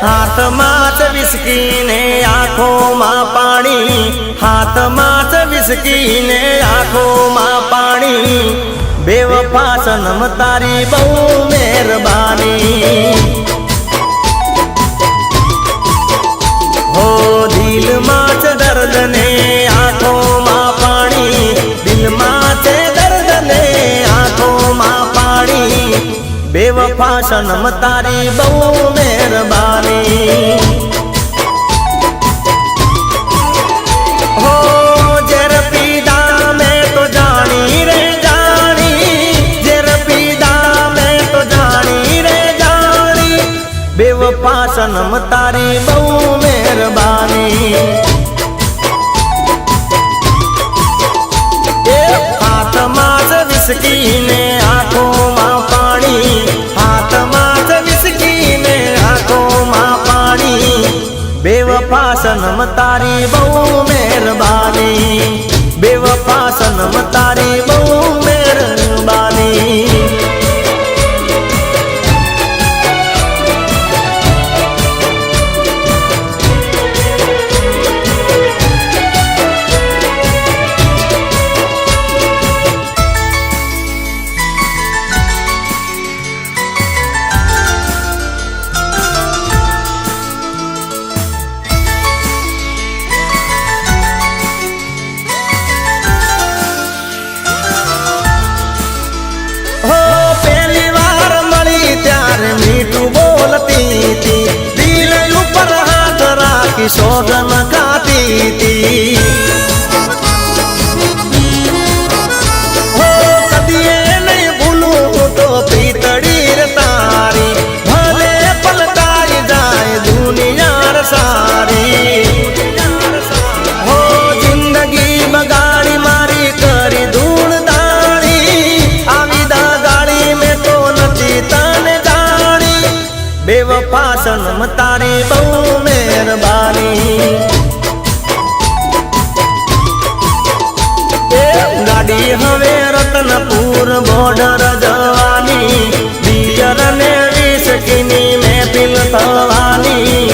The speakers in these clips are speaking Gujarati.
હાથમાં જ વિસ્કી ને આંખોમાં પાણી, હાથમાં જ વિસ્કી ને આંખોમાં પાણી, બેવફા સનમ તારી બહુ મહેરબાની। હો દિલમાં છે દર્દ ને આંખોમાં પાણી, દિલમાં છે દર્દ ને આંખોમાં પાણી, બેવફા સનમ તારી બહુ મહેરબાની। હો ઝેર પીધા મેં તો જાણી રે જાણી, ઝેર પીધા મેં તો જાણી રે જાણી, બેવફા સનમ તારી બહુ મહેરબાની। હાથમાં જ વિસ્કી ને આંખોમાં પાણી, હાથમાં જ વિસ્કી ને આંખોમાં પાણી, બેવફા સનમ તારી બહુ મહેરબાની, બેવફા સનમ તારી બહુ મહેરબાની। મીઠું બોલતી તી, દિલ ઉપર હાથ રાખી સોગન ખાતી તી, હો કદીએ નહીં ભૂલું તો પ્રીતડી રે તારી, ભલે પલટાઈ જાય દુનિયા સારી, હો જિંદગી બગાડી મારી કરી ધૂળ દાણી, આવી દાગાડી મેં તો નથી તને બેવફા સનમ તારી બહુ મહેરબાની। ગાડી હવે રતનપુર બોર્ડર જવાની, દિયર ને વિસ્કીની મહેફિલ થવાની,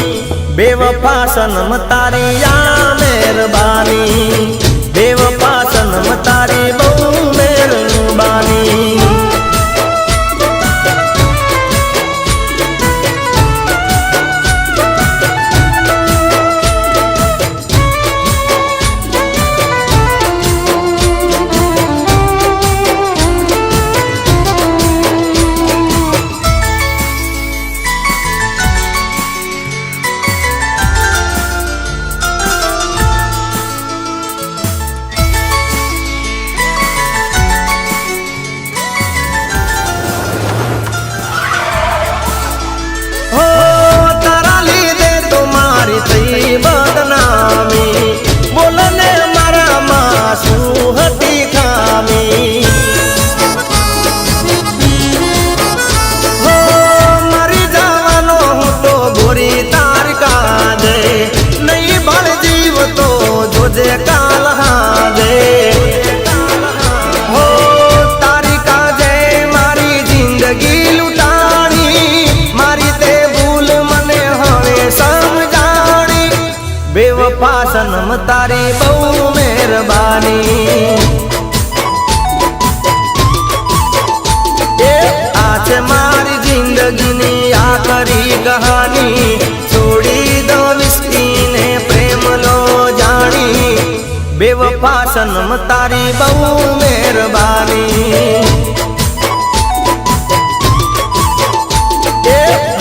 બેવફા સનમ તારી આ મહેરબાની, બેવફા સનમ તારી બહુ મહેરબાની। બદનામી બોલને મારામાં શું હતી ખામી, હો મરી જવાનો હું તો ગોરી તાર કાજે, નહીં બળ જીવ તો જોજે કાલ હાજે, હો તારી કાજે મારી જિંદગી લૂંટાણી, મારી તે ભૂલ મને હવે સમજાણી, બેવફા સનમ તારી બહુ મહેરબાની। આ છે મારી જિંદગીની આખરી કહાની, છોડી દો વિસ્કી ને પ્રેમ લો જાણી, બેવફા સનમ તારી બહુ મહેરબાની।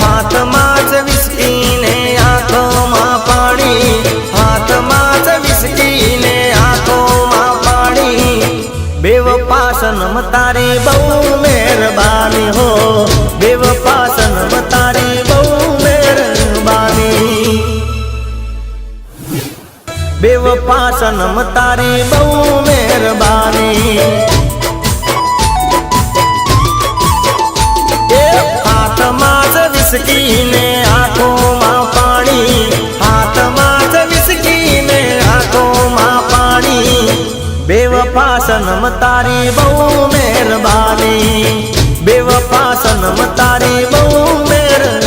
હાથમાં જ વિસ્કી ને આંખોમાં પાણી, હાથમાં જ વિસ્કી ને આંખોમાં પાણી, બેવફા સનમ તારી બહુ મહેરબાની, હો બેવફા સનમ તારી બહુ મહેરબાની, બેવફા સનમ તારી બહુ મહેરબાની। હાથમાં જ વિસ્કી ને આંખોમાં પાણી, હાથમાં જ વિસ્કી ને આંખોમાં પાણી, બેવફા સનમ તારી બહુ મહેરબાની, બેવફા સનમ તારી બહુ મહેરબાની।